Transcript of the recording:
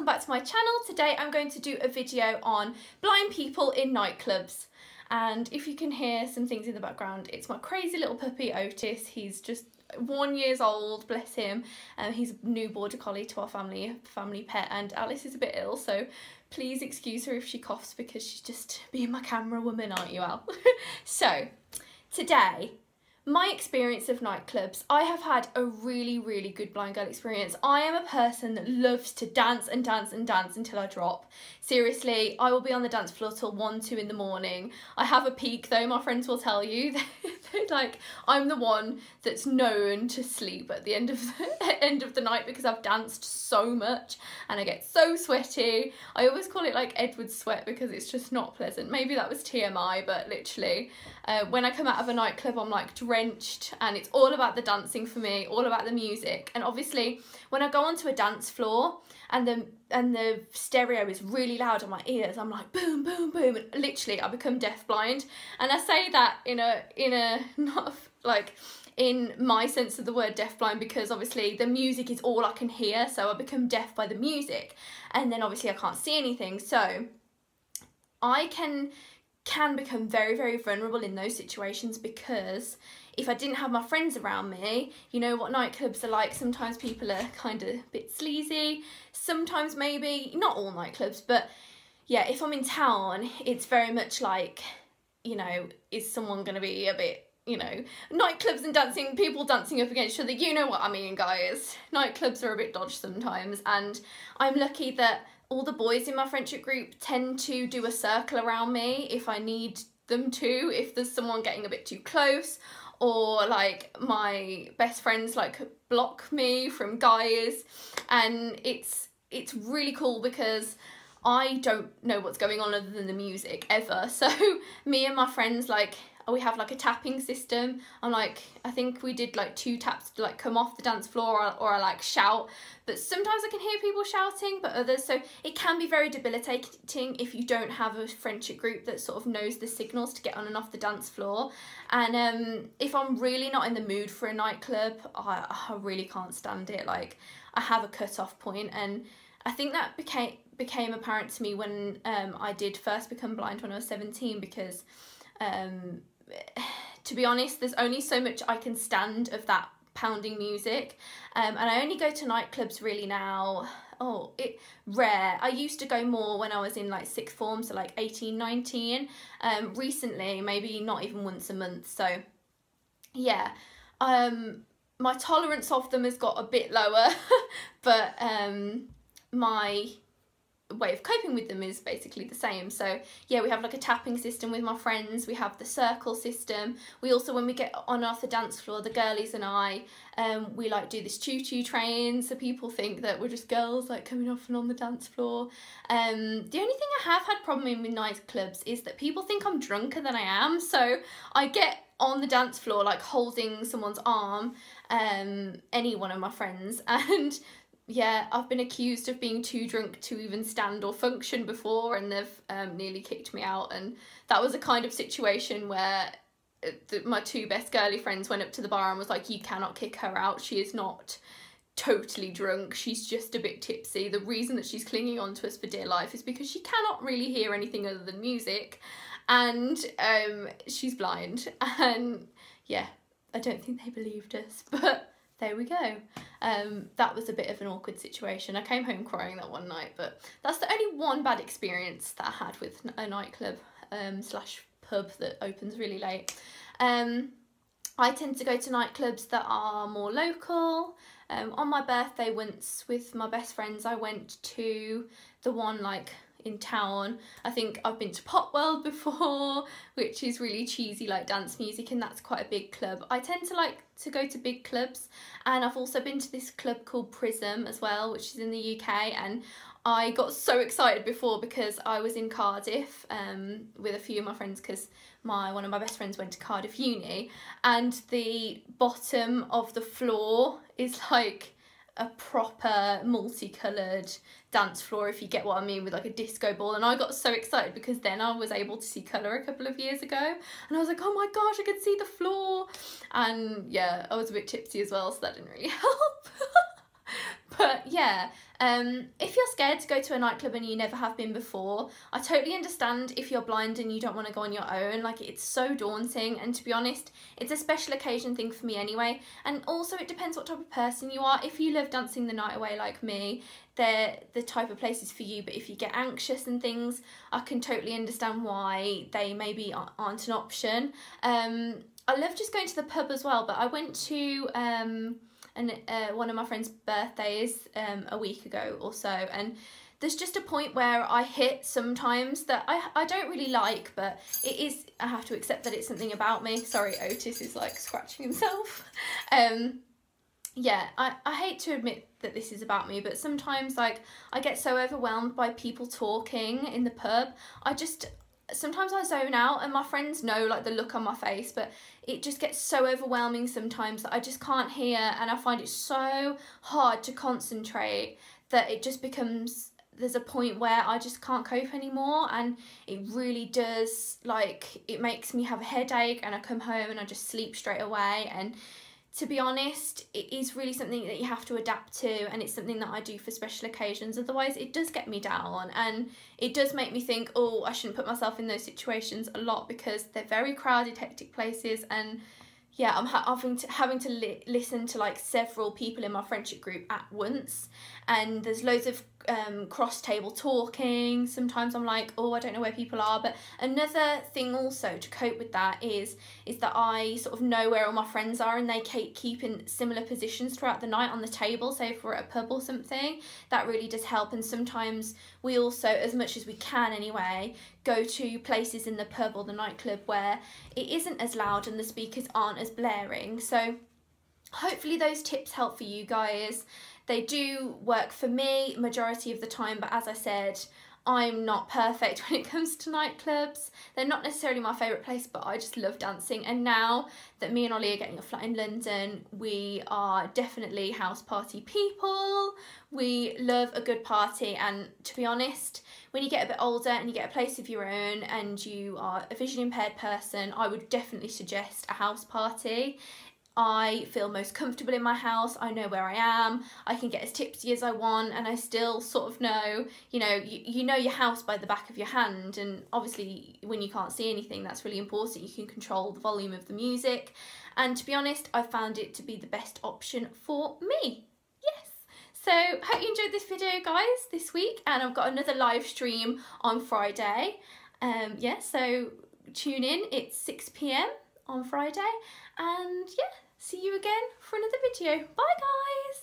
welcome back to my channel. Today I'm going to do a video on blind people in nightclubs. And if you can hear some things in the background, it's my crazy little puppy Otis. He's just 1 year old, bless him. He's a new border collie to our family pet, and Alice is a bit ill, so please excuse her if she coughs because she's just being my camera woman, aren't you, Al? So today, my experience of nightclubs, I have had a really good blind girl experience. I am a person that loves to dance and dance and dance until I drop. Seriously, I will be on the dance floor till 1, 2 in the morning. I have a peak though, my friends will tell you. Like, I'm the one that's known to sleep at the end of the night because I've danced so much and I get so sweaty. I always call it like Edward's sweat because it's just not pleasant. Maybe that was TMI, but literally when I come out of a nightclub I'm like drenched, and it's all about the dancing for me, all about the music. And obviously when I go onto a dance floor and the stereo is really loud on my ears, I'm like boom boom boom, and literally I become deaf blind. And I say that in a not like in my sense of the word deaf blind, because obviously the music is all I can hear, so I become deaf by the music, and then obviously I can't see anything, so I can become very vulnerable in those situations. Because if I didn't have my friends around me, you know what nightclubs are like, sometimes people are kind of a bit sleazy, sometimes maybe, not all nightclubs, but yeah, if I'm in town, it's very much like, you know, is someone going to be a bit, you know, nightclubs and dancing, people dancing up against each other, you know what I mean, guys. Nightclubs are a bit dodgy sometimes, and I'm lucky that all the boys in my friendship group tend to do a circle around me if I need them to, if there's someone getting a bit too close, or like my best friends like block me from guys. And it's really cool because I don't know what's going on other than the music ever. So me and my friends, like, we have like a tapping system. I'm like, I think we did like 2 taps to like come off the dance floor, or I like shout, but sometimes I can hear people shouting, but others, so it can be very debilitating if you don't have a friendship group that sort of knows the signals to get on and off the dance floor. And if I'm really not in the mood for a nightclub, I really can't stand it. Like, I have a cut-off point, and I think that became apparent to me when I did first become blind when I was 17, because to be honest, there's only so much I can stand of that pounding music, and I only go to nightclubs really now. Rare. I used to go more when I was in like 6th form, so like 18, 19. Recently, maybe not even once a month. So yeah, my tolerance of them has got a bit lower, but my way of coping with them is basically the same. So yeah, we have like a tapping system with my friends, we have the circle system, we also, when we get on off the dance floor, the girlies and I, we like do this choo-choo train, so people think that we're just girls like coming off and on the dance floor. The only thing I have had problem in with nightclubs is that people think I'm drunker than I am, so I get on the dance floor like holding someone's arm, any one of my friends, and yeah, I've been accused of being too drunk to even stand or function before, and they've nearly kicked me out. And that was a kind of situation where my 2 best girly friends went up to the bar and was like, you cannot kick her out, she is not totally drunk, she's just a bit tipsy. The reason that she's clinging on to us for dear life is because she cannot really hear anything other than music, and she's blind. And yeah, I don't think they believed us, but there we go. That was a bit of an awkward situation. I came home crying that one night, but that's the only one bad experience that I had with a nightclub slash pub that opens really late. I tend to go to nightclubs that are more local. On my birthday once with my best friends, I went to the one like in town. I think I've been to Pop World before, which is really cheesy like dance music, and that's quite a big club. I tend to like to go to big clubs, and I've also been to this club called Prism as well, which is in the UK, and I got so excited before because I was in Cardiff with a few of my friends, because one of my best friends went to Cardiff Uni, and the bottom of the floor is like a proper multicoloured dance floor, if you get what I mean, with like a disco ball. And I got so excited because then I was able to see colour a couple of years ago, and I was like, oh my gosh, I could see the floor. And yeah, I was a bit tipsy as well, so that didn't really help. But yeah, if you're scared to go to a nightclub and you never have been before, I totally understand if you're blind and you don't want to go on your own. Like, it's so daunting, and to be honest, it's a special occasion thing for me anyway. And also it depends what type of person you are. If you love dancing the night away like me, they're the type of places for you. But if you get anxious and things, I can totally understand why they maybe aren't an option. I love just going to the pub as well, but I went to one of my friend's birthdays a week ago or so, and there's just a point where I hit sometimes that I don't really like, but it is, I have to accept that it's something about me. Sorry, Otis is like scratching himself. Yeah, I hate to admit that this is about me, but sometimes like I get so overwhelmed by people talking in the pub. Sometimes I zone out, and my friends know like the look on my face, but it just gets so overwhelming sometimes that I just can't hear, and I find it so hard to concentrate that it just becomes, there's a point where I just can't cope anymore, and it really does, like, it makes me have a headache, and I come home and I just sleep straight away. And to be honest, it is really something that you have to adapt to, and it's something that I do for special occasions. Otherwise, it does get me down, and it does make me think, oh, I shouldn't put myself in those situations a lot, because they're very crowded, hectic places. And yeah, I'm having to listen to like several people in my friendship group at once, and there's loads of cross table talking. Sometimes I'm like, oh, I don't know where people are. But another thing also to cope with that is that I sort of know where all my friends are, and they keep in similar positions throughout the night on the table. So if we're at a pub or something, that really does help. And sometimes we also, as much as we can anyway, go to places in the pub or the nightclub where it isn't as loud and the speakers aren't as blaring. So hopefully those tips help for you guys. They do work for me majority of the time, but as I said, I'm not perfect when it comes to nightclubs. They're not necessarily my favourite place, but I just love dancing. And now that me and Ollie are getting a flat in London, we are definitely house party people. We love a good party, and to be honest, when you get a bit older and you get a place of your own and you are a visually impaired person, I would definitely suggest a house party. I feel most comfortable in my house. I know where I am. I can get as tipsy as I want, and I still sort of know, you know your house by the back of your hand. And obviously when you can't see anything, that's really important. You can control the volume of the music. And to be honest, I found it to be the best option for me. Yes. So hope you enjoyed this video, guys, this week. And I've got another live stream on Friday. Yeah, so tune in. It's 6 PM on Friday. And yeah, see you again for another video. Bye, guys.